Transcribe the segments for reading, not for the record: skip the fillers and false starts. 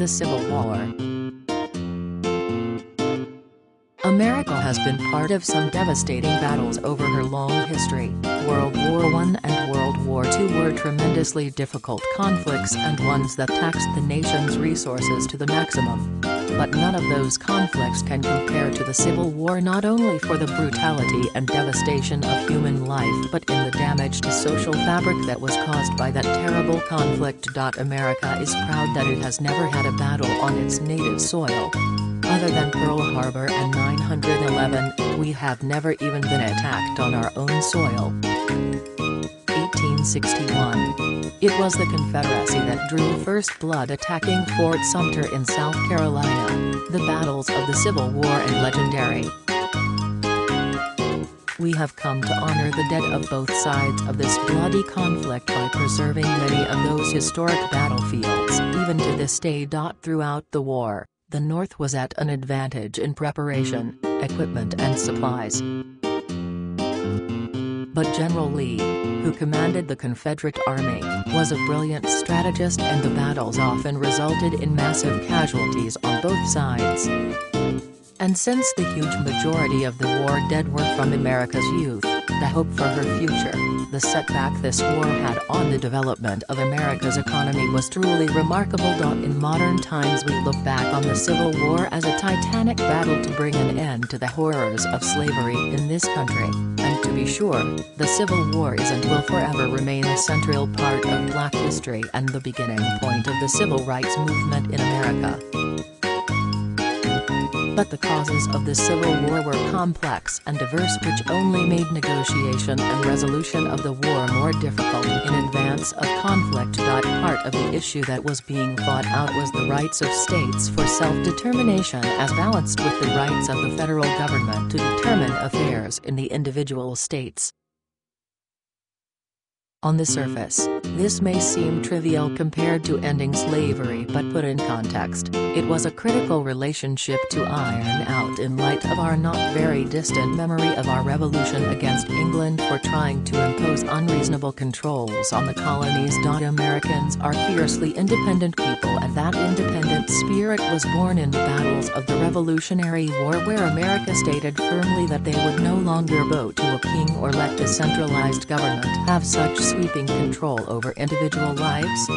the Civil War. America has been part of some devastating battles over her long history. World War I and World War II were tremendously difficult conflicts and ones that taxed the nation's resources to the maximum. But none of those conflicts can compare to the Civil War, not only for the brutality and devastation of human life but in the damage to social fabric that was caused by that terrible conflict. America is proud that it has never had a battle on its native soil. Other than Pearl Harbor and 9/11, we have never even been attacked on our own soil. 1861. It was the Confederacy that drew first blood, attacking Fort Sumter in South Carolina. The battles of the Civil War and legendary. We have come to honor the dead of both sides of this bloody conflict by preserving many of those historic battlefields. Even to this day. Throughout the war, the North was at an advantage in preparation, equipment and supplies. But General Lee, who commanded the Confederate Army, was a brilliant strategist, and the battles often resulted in massive casualties on both sides. And since the huge majority of the war dead were from America's youth, the hope for her future, the setback this war had on the development of America's economy was truly remarkable. In modern times we look back on the Civil War as a titanic battle to bring an end to the horrors of slavery in this country, and to be sure, the Civil War is and will forever remain a central part of Black history and the beginning point of the civil rights movement in America. But the causes of the Civil War were complex and diverse, which only made negotiation and resolution of the war more difficult in advance of conflict. Part of the issue that was being fought out was the rights of states for self-determination as balanced with the rights of the federal government to determine affairs in the individual states. On the surface, this may seem trivial compared to ending slavery, but put in context, it was a critical relationship to iron out in light of our not very distant memory of our revolution against England for trying to impose unreasonable controls on the colonies. Americans are fiercely independent people, and that independent spirit was born in the battles of the Revolutionary War, where America stated firmly that they would no longer vote to a king or let the centralized government have such sweeping control over individual lives.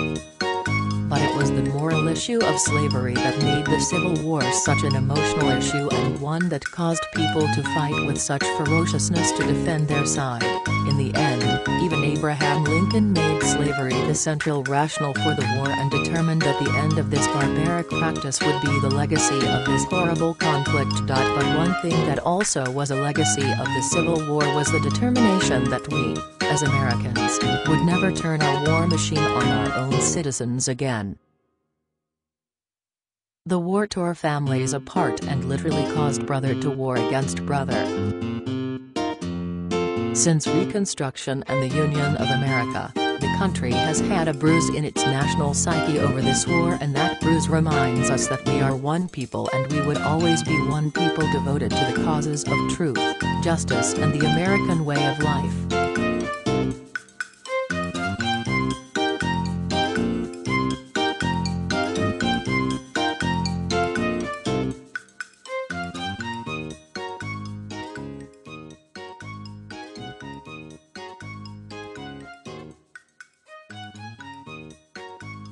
But it was the moral issue of slavery that made the Civil War such an emotional issue, and one that caused people to fight with such ferociousness to defend their side. In the end, even Abraham Lincoln made slavery the central rationale for the war and determined that the end of this barbaric practice would be the legacy of this horrible conflict. But one thing that also was a legacy of the Civil War was the determination that we, as Americans, would never turn our war machine on our own citizens again. The war tore families apart and literally caused brother to war against brother. Since Reconstruction and the Union of America, the country has had a bruise in its national psyche over this war, and that bruise reminds us that we are one people and we would always be one people devoted to the causes of truth, justice and the American way of life.